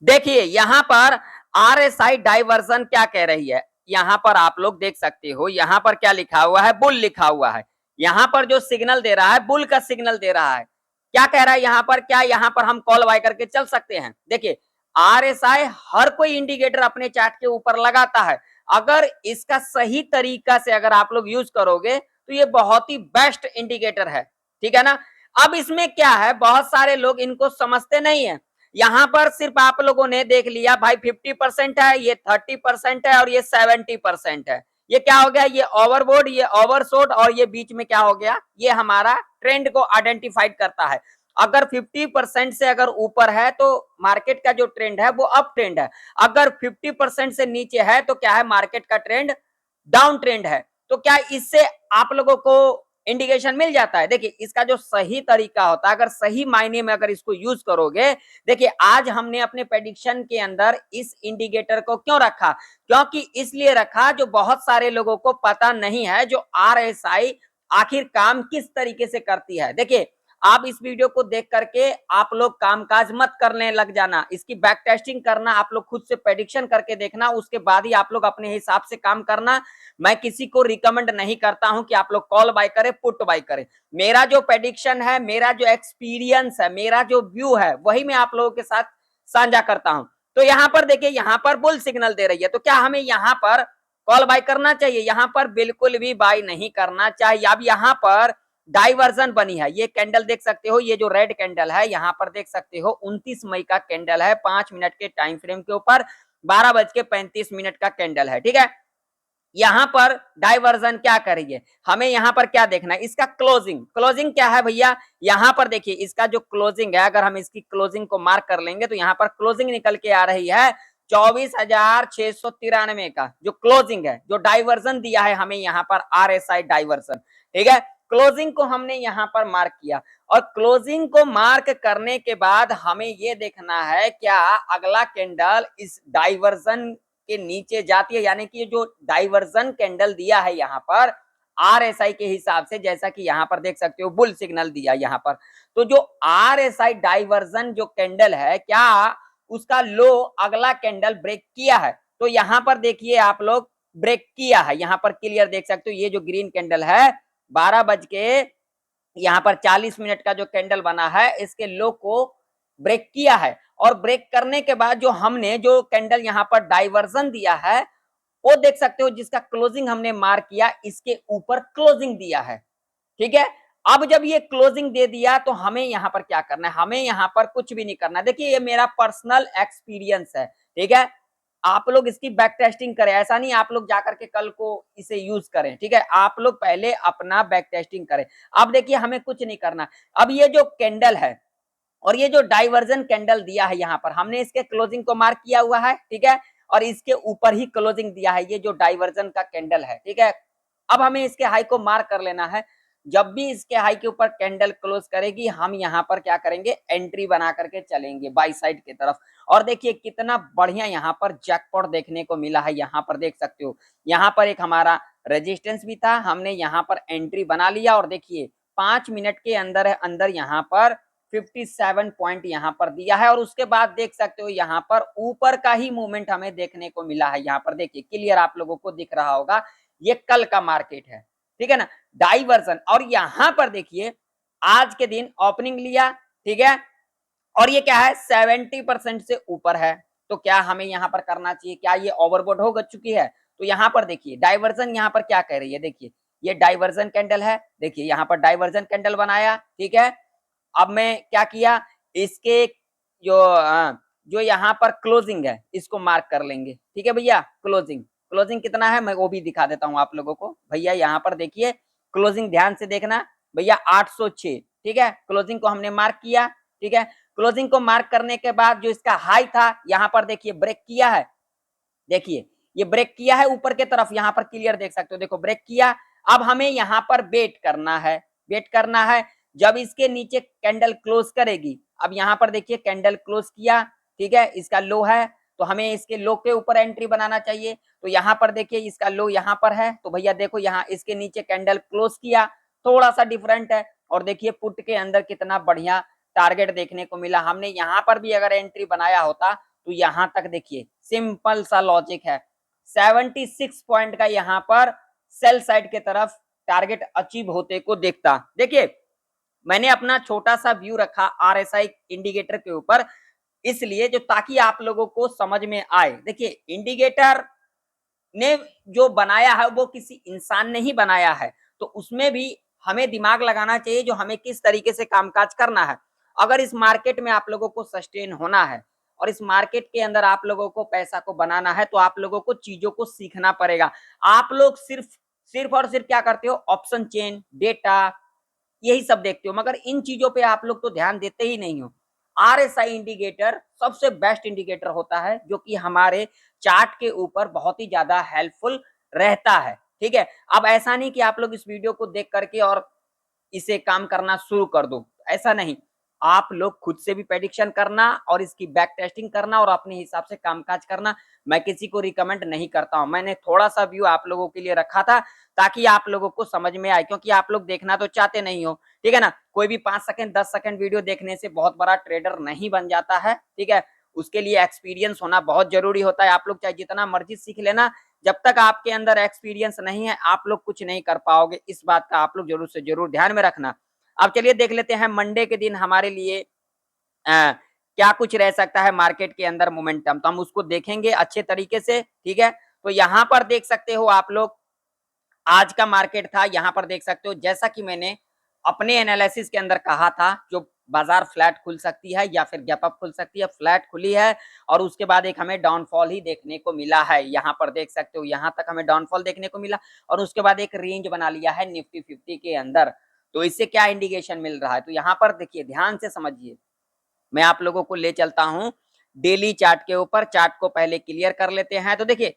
देखिए यहां पर आरएसआई डाइवर्जन क्या कह रही है, यहां पर आप लोग देख सकते हो, यहां पर क्या लिखा हुआ है, बुल लिखा हुआ है। यहां पर जो सिग्नल दे रहा है बुल का सिग्नल दे रहा है। क्या कह रहा है यहां पर, क्या यहां पर हम कॉल बाय करके चल सकते हैं? देखिए आरएसआई हर कोई इंडिकेटर अपने चार्ट के ऊपर लगाता है। अगर इसका सही तरीका से अगर आप लोग यूज करोगे तो ये बहुत ही बेस्ट इंडिकेटर है, ठीक है ना। अब इसमें क्या है, बहुत सारे लोग इनको समझते नहीं है। यहां पर सिर्फ आप लोगों ने देख लिया भाई 50% है, ये 30% है और ये 70% है। ये क्या हो गया, ये ओवरबोर्ड, ये ओवरशॉट और ये बीच में क्या हो गया, ये हमारा ट्रेंड को आइडेंटिफाइड करता है। अगर 50% से अगर ऊपर है तो मार्केट का जो ट्रेंड है वो अप ट्रेंड है। अगर 50% से नीचे है तो क्या है, मार्केट का ट्रेंड डाउन ट्रेंड है। तो क्या इससे आप लोगों को इंडिकेशन मिल जाता है? देखिए इसका जो सही तरीका होता है, अगर सही मायने में अगर इसको यूज करोगे, देखिए आज हमने अपने प्रेडिक्शन के अंदर इस इंडिकेटर को क्यों रखा, क्योंकि इसलिए रखा जो बहुत सारे लोगों को पता नहीं है, जो आरएसआई आखिर काम किस तरीके से करती है। देखिए आप इस वीडियो को देख करके आप लोग कामकाज मत करने लग जाना, इसकी बैक टेस्टिंग करना, आप लोग खुद से प्रेडिक्शन करके देखना, उसके बाद ही आप लोग अपने हिसाब से काम करना। मैं किसी को रिकमेंड नहीं करता हूं कि आप लोग कॉल बाय करें, पुट बाय करें। मेरा जो प्रेडिक्शन है, मेरा जो एक्सपीरियंस है, मेरा जो व्यू है, वही मैं आप लोगों के साथ साझा करता हूं। तो यहां पर देखिए, यहां पर बुल सिग्नल दे रही है, तो क्या हमें यहां पर कॉल बाय करना चाहिए? यहां पर बिल्कुल भी बाय नहीं करना चाहिए। अब यहां पर डाइवर्जन बनी है, ये कैंडल देख सकते हो, ये जो रेड कैंडल है यहां पर देख सकते हो 29 मई का कैंडल है, 5 मिनट के टाइम फ्रेम के ऊपर 12:35 का कैंडल है, ठीक है। यहां पर डाइवर्जन क्या करिए, हमें यहां पर क्या देखना है, इसका क्लोजिंग। क्लोजिंग क्या है भैया, यहां पर देखिए इसका जो क्लोजिंग है, अगर हम इसकी क्लोजिंग को मार्क कर लेंगे तो यहां पर क्लोजिंग निकल के आ रही है 24,693 का जो क्लोजिंग है, जो डाइवर्जन दिया है हमें यहां पर आरएसआई डाइवर्जन, ठीक है। क्लोजिंग को हमने यहां पर मार्क किया और क्लोजिंग को मार्क करने के बाद हमें यह देखना है क्या अगला कैंडल इस डाइवर्जन के नीचे जाती है, यानी कि जो डाइवर्जन कैंडल दिया है यहाँ पर आरएसआई के हिसाब से, जैसा कि यहाँ पर देख सकते हो बुल सिग्नल दिया यहाँ पर, तो जो आरएसआई डाइवर्जन जो कैंडल है, क्या उसका लो अगला कैंडल ब्रेक किया है? तो यहाँ पर देखिए आप लोग, ब्रेक किया है, यहाँ पर क्लियर देख सकते हो, ये जो ग्रीन कैंडल है 12 यहाँ पर 40 मिनट का जो कैंडल बना है, इसके लो को ब्रेक किया है। और ब्रेक करने के बाद जो हमने जो कैंडल यहाँ पर डाइवर्जन दिया है, वो देख सकते हो, जिसका क्लोजिंग हमने मार्क किया, इसके ऊपर क्लोजिंग दिया है, ठीक है। अब जब ये क्लोजिंग दे दिया तो हमें यहाँ पर क्या करना है, हमें यहाँ पर कुछ भी नहीं करना। देखिए ये मेरा पर्सनल एक्सपीरियंस है, ठीक है। आप लोग इसकी बैक टेस्टिंग करें, ऐसा नहीं आप लोग जाकर के कल को इसे यूज करें, ठीक है। आप लोग पहले अपना बैक टेस्टिंग करें। अब देखिए हमें कुछ नहीं करना। अब ये जो कैंडल है और ये जो डाइवर्जन कैंडल दिया है, यहाँ पर हमने इसके क्लोजिंग को मार्क किया हुआ है, ठीक है, और इसके ऊपर ही क्लोजिंग दिया है, ये जो डाइवर्जन का कैंडल है, ठीक है। अब हमें इसके हाई को मार्क कर लेना है। जब भी इसके हाई के ऊपर कैंडल क्लोज करेगी, हम यहाँ पर क्या करेंगे, एंट्री बना करके चलेंगे बाई साइड की तरफ। और देखिए कितना बढ़िया यहाँ पर जैकपॉट देखने को मिला है, यहाँ पर देख सकते हो, यहाँ पर एक हमारा रेजिस्टेंस भी था, हमने यहाँ पर एंट्री बना लिया और देखिए 5 मिनट के अंदर अंदर यहाँ पर 57 पॉइंट यहाँ पर दिया है। और उसके बाद देख सकते हो यहाँ पर ऊपर का ही मूवमेंट हमें देखने को मिला है, यहाँ पर देखिए क्लियर आप लोगों को दिख रहा होगा, ये कल का मार्केट है, ठीक है ना, डाइवर्जन। और यहाँ पर देखिए आज के दिन ओपनिंग लिया, ठीक है, और ये क्या है 70% से ऊपर है। तो क्या हमें यहाँ पर करना चाहिए, क्या ये ओवरबोट हो चुकी है? तो यहाँ पर देखिए डाइवर्जन यहाँ पर क्या कह रही है, देखिए ये डाइवर्जन कैंडल है, देखिए यहाँ पर डाइवर्जन कैंडल बनाया, ठीक है। अब मैं क्या किया, इसके जो जो यहाँ पर क्लोजिंग है इसको मार्क कर लेंगे, ठीक है भैया। क्लोजिंग क्लोजिंग कितना है मैं वो भी दिखा देता हूँ आप लोगों को भैया। यहाँ पर देखिए क्लोजिंग ध्यान से देखना भैया, 806, ठीक है। क्लोजिंग को हमने मार्क किया, ठीक है। क्लोजिंग को मार्क करने के बाद जो इसका हाई था यहाँ पर देखिए ब्रेक किया है, देखिए ये ब्रेक किया है ऊपर के तरफ, यहाँ पर क्लियर देख सकते हो, देखो ब्रेक किया। अब हमें यहाँ पर वेट करना है, वेट करना है जब इसके नीचे कैंडल क्लोज करेगी। अब यहाँ पर देखिए कैंडल क्लोज किया, ठीक है, इसका लो है, तो हमें इसके लो के ऊपर एंट्री बनाना चाहिए। तो यहाँ पर देखिए इसका लो यहाँ पर है, तो भैया देखो यहाँ इसके नीचे कैंडल क्लोज किया, थोड़ा सा डिफरेंट है। और देखिए पुट के अंदर कितना बढ़िया टारगेट देखने को मिला, हमने यहाँ पर भी अगर एंट्री बनाया होता तो यहां तक देखिए सिंपल सा लॉजिक है, 76 पॉइंट का यहां पर सेल साइड के तरफ टारगेट अचीव होते को देखता। देखिए मैंने अपना छोटा सा व्यू रखा आरएसआई इंडिकेटर के ऊपर, इसलिए जो ताकि आप लोगों को समझ में आए। देखिए इंडिकेटर ने जो बनाया है वो किसी इंसान ने ही बनाया है, तो उसमें भी हमें दिमाग लगाना चाहिए जो हमें किस तरीके से कामकाज करना है। अगर इस मार्केट में आप लोगों को सस्टेन होना है और इस मार्केट के अंदर आप लोगों को पैसा को बनाना है, तो आप लोगों को चीजों को सीखना पड़ेगा। आप लोग सिर्फ सिर्फ और सिर्फ क्या करते हो, ऑप्शन चेन, डेटा, यही सब देखते हो, मगर इन चीजों पे आप लोग तो ध्यान देते ही नहीं हो। आरएसआई इंडिकेटर सबसे बेस्ट इंडिकेटर होता है जो कि हमारे चार्ट के ऊपर बहुत ही ज्यादा हेल्पफुल रहता है। ठीक है, अब ऐसा नहीं कि आप लोग इस वीडियो को देख करके और इसे काम करना शुरू कर दो, ऐसा नहीं। आप लोग खुद से भी प्रेडिक्शन करना और इसकी बैक टेस्टिंग करना और अपने हिसाब से कामकाज करना। मैं किसी को रिकमेंड नहीं करता हूं, मैंने थोड़ा सा व्यू आप लोगों के लिए रखा था ताकि आप लोगों को समझ में आए, क्योंकि आप लोग देखना तो चाहते नहीं हो। ठीक है ना, कोई भी 5 सेकंड 10 सेकंड वीडियो देखने से बहुत बड़ा ट्रेडर नहीं बन जाता है। ठीक है, उसके लिए एक्सपीरियंस होना बहुत जरूरी होता है। आप लोग चाहे जितना मर्जी सीख लेना, जब तक आपके अंदर एक्सपीरियंस नहीं है आप लोग कुछ नहीं कर पाओगे। इस बात का आप लोग जरूर से जरूर ध्यान में रखना। अब चलिए देख लेते हैं मंडे के दिन हमारे लिए क्या कुछ रह सकता है मार्केट के अंदर मोमेंटम, तो हम उसको देखेंगे अच्छे तरीके से। ठीक है, तो यहां पर देख सकते हो आप लोग आज का मार्केट था, यहां पर देख सकते हो जैसा कि मैंने अपने एनालिसिस के अंदर कहा था, जो बाजार फ्लैट खुल सकती है या फिर गैप अप खुल सकती है, फ्लैट खुली है और उसके बाद एक हमें डाउनफॉल ही देखने को मिला है। यहां पर देख सकते हो यहां तक हमें डाउनफॉल देखने को मिला और उसके बाद एक रेंज बना लिया है निफ्टी 50 के अंदर। तो इससे क्या इंडिकेशन मिल रहा है, तो यहां पर देखिए ध्यान से समझिए, मैं आप लोगों को ले चलता हूं डेली चार्ट के ऊपर। चार्ट को पहले क्लियर कर लेते हैं। तो देखिए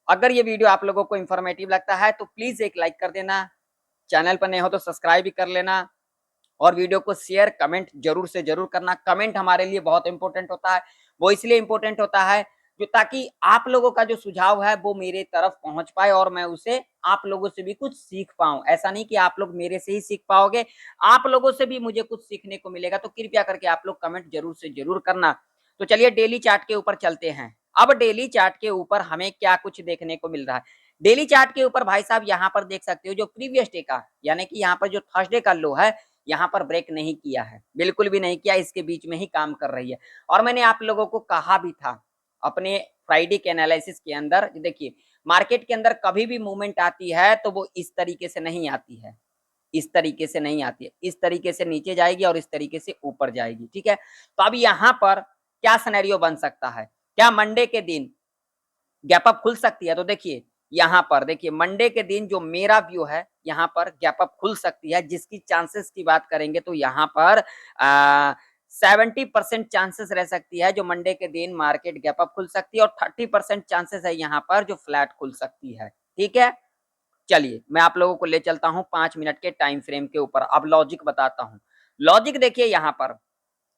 अगर ये वीडियो आप लोगों को इंफॉर्मेटिव लगता है तो प्लीज एक लाइक कर देना, चैनल पर नए हो तो सब्सक्राइब भी कर लेना और वीडियो को शेयर कमेंट जरूर से जरूर करना। कमेंट हमारे लिए बहुत इंपॉर्टेंट होता है, वो इसलिए इंपॉर्टेंट होता है जो ताकि आप लोगों का जो सुझाव है वो मेरे तरफ पहुंच पाए और मैं उसे आप लोगों से भी कुछ सीख पाऊं। ऐसा नहीं कि आप लोग मेरे से ही सीख पाओगे, आप लोगों से भी मुझे कुछ सीखने को मिलेगा। तो कृपया करके आप लोग कमेंट जरूर से जरूर करना। तो चलिए डेली चार्ट के ऊपर चलते हैं। अब डेली चार्ट के ऊपर हमें क्या कुछ देखने को मिल रहा है। डेली चार्ट के ऊपर भाई साहब यहाँ पर देख सकते हो जो प्रीवियस डे का यानी कि यहाँ पर जो थर्सडे का लो है, यहाँ पर ब्रेक नहीं किया है, बिल्कुल भी नहीं किया, इसके बीच में ही काम कर रही है। और मैंने आप लोगों को कहा भी था अपने फ्राइडे के एनालिसिस के अंदर, देखिए मार्केट के अंदर कभी भी मूवमेंट आती है तो वो इस तरीके से नहीं आती है, इस तरीके से नहीं आती है, इस तरीके से नीचे जाएगी और इस तरीके से ऊपर जाएगी। ठीक है, तो अब यहाँ पर क्या सिनेरियो बन सकता है, क्या मंडे के दिन गैप अप खुल सकती है। तो देखिए यहाँ पर देखिए मंडे के दिन जो मेरा व्यू है यहाँ पर गैप अप खुल सकती है, जिसकी चांसेस की बात करेंगे तो यहाँ पर 70% चांसेस रह सकती है जो मंडे के दिन मार्केट गैप अप खुल सकती है और 30% चांसेस है यहाँ पर जो फ्लैट खुल सकती है। ठीक है, चलिए मैं आप लोगों को ले चलता हूँ 5 मिनट के टाइम फ्रेम के ऊपर। अब लॉजिक बताता हूँ। लॉजिक देखिए यहाँ पर,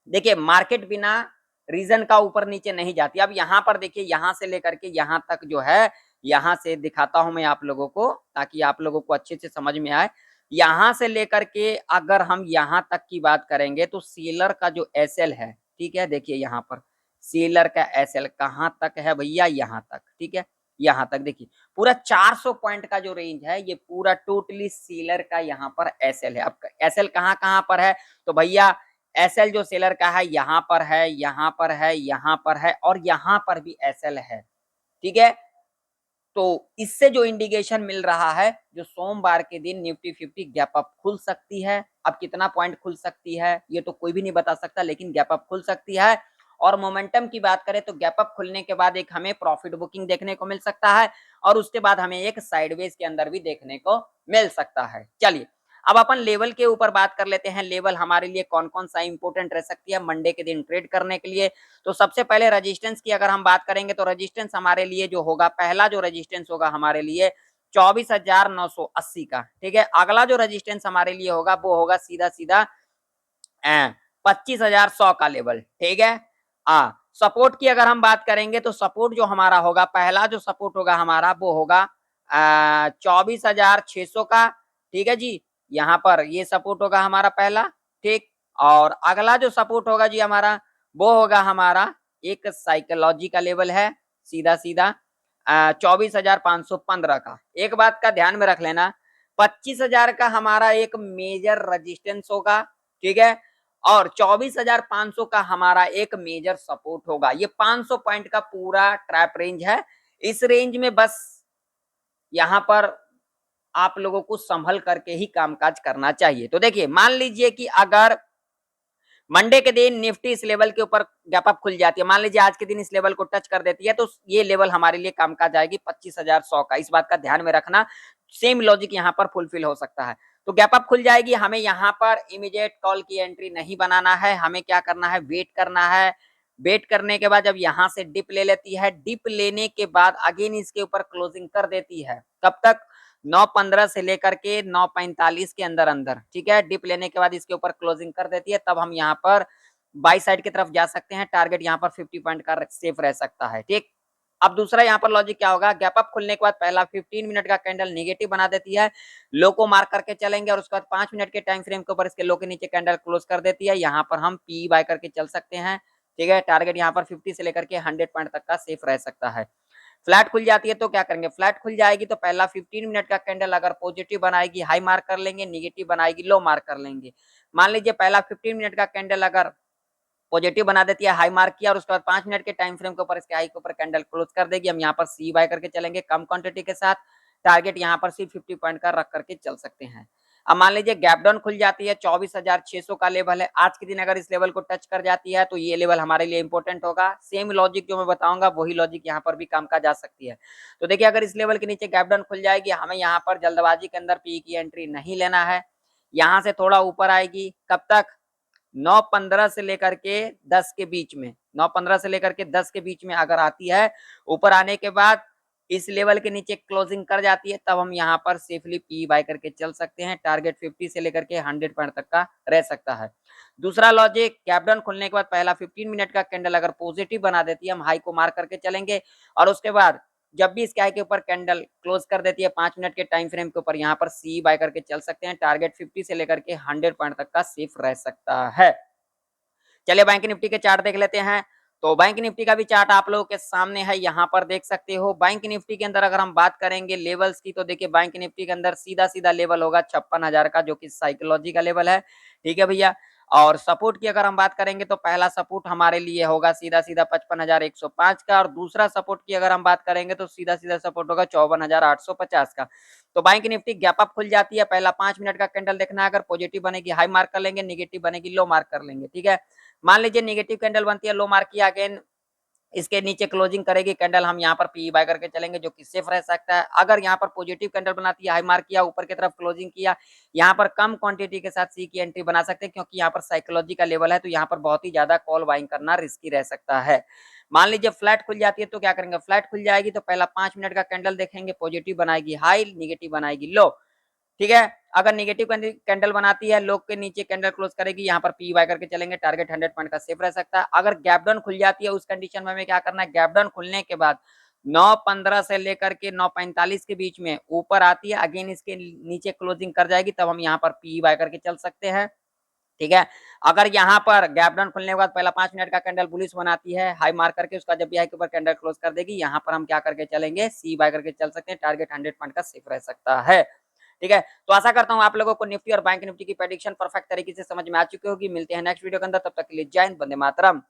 देखिए मार्केट बिना रीजन का ऊपर नीचे नहीं जाती। अब यहाँ पर देखिए यहाँ से लेकर के यहाँ तक जो है, यहाँ से दिखाता हूं मैं आप लोगों को ताकि आप लोगों को अच्छे से समझ में आए। यहाँ से लेकर के अगर हम यहाँ तक की बात करेंगे तो सेलर का जो एसएल है, ठीक है, देखिए यहाँ पर सेलर का एसएल कहाँ तक है भैया, यहाँ तक। ठीक है, यहाँ तक देखिए पूरा 400 पॉइंट का जो रेंज है ये पूरा टोटली सेलर का यहाँ पर एसएल है। अब एसएल कहाँ कहाँ पर है, तो भैया एसएल जो सेलर का है यहाँ पर है, यहाँ पर है, यहाँ पर है और यहाँ पर भी एसएल है। ठीक है, तो इससे जो इंडिकेशन मिल रहा है जो सोमवार के दिन निफ्टी 50 गैप अप खुल सकती है। अब कितना पॉइंट खुल सकती है ये तो कोई भी नहीं बता सकता, लेकिन गैप अप खुल सकती है। और मोमेंटम की बात करें तो गैप अप खुलने के बाद एक हमें प्रॉफिट बुकिंग देखने को मिल सकता है और उसके बाद हमें एक साइडवेज के अंदर भी देखने को मिल सकता है। चलिए अब अपन लेवल के ऊपर बात कर लेते हैं। लेवल हमारे लिए कौन कौन सा इंपोर्टेंट रह सकती है मंडे के दिन ट्रेड करने के लिए। तो सबसे पहले रेजिस्टेंस की अगर हम बात करेंगे तो रेजिस्टेंस हमारे लिए जो होगा, पहला जो रेजिस्टेंस होगा हमारे लिए 24,980 का। ठीक है, अगला जो रेजिस्टेंस हमारे लिए होगा वो होगा सीधा सीधा 25,100 का लेवल। ठीक है, सपोर्ट की अगर हम बात करेंगे तो सपोर्ट जो हमारा होगा, पहला जो सपोर्ट होगा हमारा वो होगा 24,600 का। ठीक है जी, यहाँ पर ये सपोर्ट होगा हमारा पहला। ठीक, और अगला जो सपोर्ट होगा जी हमारा वो होगा हमारा एक साइकोलॉजी का लेवल है सीधा सीधा 24,515 का। एक बात का ध्यान में रख लेना, 25,000 का हमारा एक मेजर रेजिस्टेंस होगा, ठीक है, और 24,500 का हमारा एक मेजर सपोर्ट होगा। ये 500 पॉइंट का पूरा ट्रैप रेंज है। इस रेंज में बस यहां पर आप लोगों को संभल करके ही कामकाज करना चाहिए। तो देखिए, मान लीजिए कि अगर मंडे के दिन निफ्टी इस लेवल के ऊपर गैप अप खुल जाती है, मान लीजिए आज के दिन इस लेवल को टच कर देती है, तो ये लेवल हमारे लिए कामकाज आएगी 25,100 का। इस बात का ध्यान में रखना, सेम लॉजिक यहाँ पर फुलफिल हो सकता है। तो गैप अप खुल जाएगी, हमें यहाँ पर इमीडिएट कॉल की एंट्री नहीं बनाना है, हमें क्या करना है, वेट करना है। वेट करने के बाद जब यहाँ से डिप ले लेती है, डिप लेने के बाद अगेन इसके ऊपर क्लोजिंग कर देती है, कब तक, 9:15 से लेकर के 9:45 के अंदर अंदर, ठीक है। डिप लेने के बाद इसके ऊपर क्लोजिंग कर देती है, तब हम यहाँ पर बाई साइड की तरफ जा सकते हैं। टारगेट यहाँ पर 50 पॉइंट का सेफ रह सकता है, ठीक। अब दूसरा यहाँ पर लॉजिक क्या होगा, गैप अप खुलने के बाद पहला 15 मिनट का कैंडल नेगेटिव बना देती है, लो को मार्क करके चलेंगे, और उसके बाद 5 मिनट के टाइम फ्रेम के ऊपर इसके लो के नीचे कैंडल क्लोज कर देती है। यहाँ पर हम पी बाय करके चल सकते हैं, ठीक है। टारगेट यहाँ पर 50 से लेकर के 100 पॉइंट तक का सेफ रह सकता है। फ्लैट खुल जाती है तो क्या करेंगे, फ्लैट खुल जाएगी तो पहला 15 मिनट का कैंडल अगर पॉजिटिव बनाएगी हाई मार्क कर लेंगे, निगेटिव बनाएगी लो मार्क कर लेंगे। मान लीजिए पहला 15 मिनट का कैंडल अगर पॉजिटिव बना देती है, हाई मार्क किया, और उसके बाद 5 मिनट के टाइम फ्रेम के ऊपर इसके हाई के ऊपर कैंडल क्लोज कर देगी, हम यहाँ पर सी बाय करके चलेंगे कम क्वांटिटी के साथ। टारगेट यहाँ पर सिर्फ 50 पॉइंट का रख करके चल सकते हैं। अब मान लीजिए गैप डाउन खुल जाती है, 24,600 का लेवल है, आज के दिन अगर इस लेवल को टच कर जाती है तो ये लेवल हमारे लिए इंपॉर्टेंट होगा। सेम लॉजिक जो मैं बताऊंगा वही लॉजिक यहाँ पर भी काम का जा सकती है। तो देखिए, अगर इस लेवल के नीचे गैप डाउन खुल जाएगी, हमें यहाँ पर जल्दबाजी के अंदर पी की एंट्री नहीं लेना है। यहाँ से थोड़ा ऊपर आएगी, कब तक, 9:15 से लेकर के 10 के बीच में, 9:15 से लेकर के 10 के बीच में अगर आती है, ऊपर आने के बाद इस लेवल के नीचे क्लोजिंग कर जाती है, तब हम यहाँ पर सेफली पी बाय करके चल सकते हैं। टारगेट 50 से लेकर के 100 पॉइंट तक का रह सकता है। दूसरा लॉजिक, गैप डाउन खुलने के बाद पहला 15 मिनट का कैंडल अगर पॉजिटिव बना देती है, हम हाई को मार्क करके चलेंगे, और उसके बाद जब भी इसके हाई के ऊपर कैंडल क्लोज कर देती है 5 मिनट के टाइम फ्रेम के ऊपर, यहाँ पर सी बाय करके चल सकते हैं। टारगेट 50 से लेकर के 100 पॉइंट तक का सेफ रह सकता है। चलिए बैंक निफ्टी के चार्ट देख लेते हैं। तो बैंक निफ्टी का भी चार्ट आप लोगों के सामने है, यहाँ पर देख सकते हो। बैंक निफ्टी के अंदर अगर हम बात करेंगे लेवल्स की, तो देखिए बैंक निफ्टी के अंदर सीधा सीधा लेवल होगा 56,000 का, जो कि साइकोलॉजी का लेवल है, ठीक है भैया। और सपोर्ट की अगर हम बात करेंगे तो पहला सपोर्ट हमारे लिए होगा सीधा सीधा 55,105 का, और दूसरा सपोर्ट की अगर हम बात करेंगे तो सीधा सीधा सपोर्ट होगा 54,850 का। तो बैंक निफ्टी गैप अप खुल जाती है, पहला 5 मिनट का कैंडल देखना है, अगर पॉजिटिव बनेगी हाई मार्क कर लेंगे, निगेटिव बनेगी लो मार्क कर लेंगे, ठीक है। मान लीजिए नेगेटिव कैंडल बनती है, लो मार्क किया, अगेन इसके नीचे क्लोजिंग करेगी कैंडल, हम यहाँ पर पी बाय करके चलेंगे, जो कि सेफ रह सकता है। अगर यहाँ पर पॉजिटिव कैंडल बनाती है, हाई मार्क किया, ऊपर की तरफ क्लोजिंग किया, यहाँ पर कम क्वांटिटी के साथ सी की एंट्री बना सकते हैं, क्योंकि यहाँ पर साइकोलॉजी का लेवल है, तो यहाँ पर बहुत ही ज्यादा कॉल बाइंग करना रिस्की रह सकता है। मान लीजिए फ्लैट खुल जाती है तो क्या करेंगे, फ्लैट खुल जाएगी तो पहला 5 मिनट का कैंडल देखेंगे, पॉजिटिव बनाएगी हाई, निगेटिव बनाएगी लो, ठीक है। अगर नेगेटिव कैंडल बनाती है, लो के नीचे कैंडल क्लोज करेगी, यहाँ पर पी वाई करके चलेंगे, टारगेट 100 पॉइंट का सेफ रह सकता है। अगर गैप डाउन खुल जाती है, उस कंडीशन में हमें क्या करना है, गैप डाउन खुलने के बाद 9:15 से लेकर के 9:45 के बीच में ऊपर आती है, अगेन इसके नीचे क्लोजिंग कर जाएगी, तब हम यहाँ पर पी वाई करके चल सकते हैं, ठीक है। अगर यहाँ पर गैप डाउन खुलने के बाद पहला 5 मिनट का कैंडल बुलिश बनाती है, हाई मार्क करके, उसका जब भी हाई के ऊपर कैंडल क्लोज कर देगी, यहाँ पर हम क्या करके चलेंगे, सी बाय करके चल सकते हैं, टारगेट 100 पॉइंट का सेफ रह सकता है, ठीक है। तो आशा करता हूँ आप लोगों को निफ्टी और बैंक निफ्टी की प्रेडिक्शन परफेक्ट तरीके से समझ में आ चुकी होगी। मिलते हैं नेक्स्ट वीडियो के अंदर, तब तक के लिए जय हिंद, वंदे मातरम।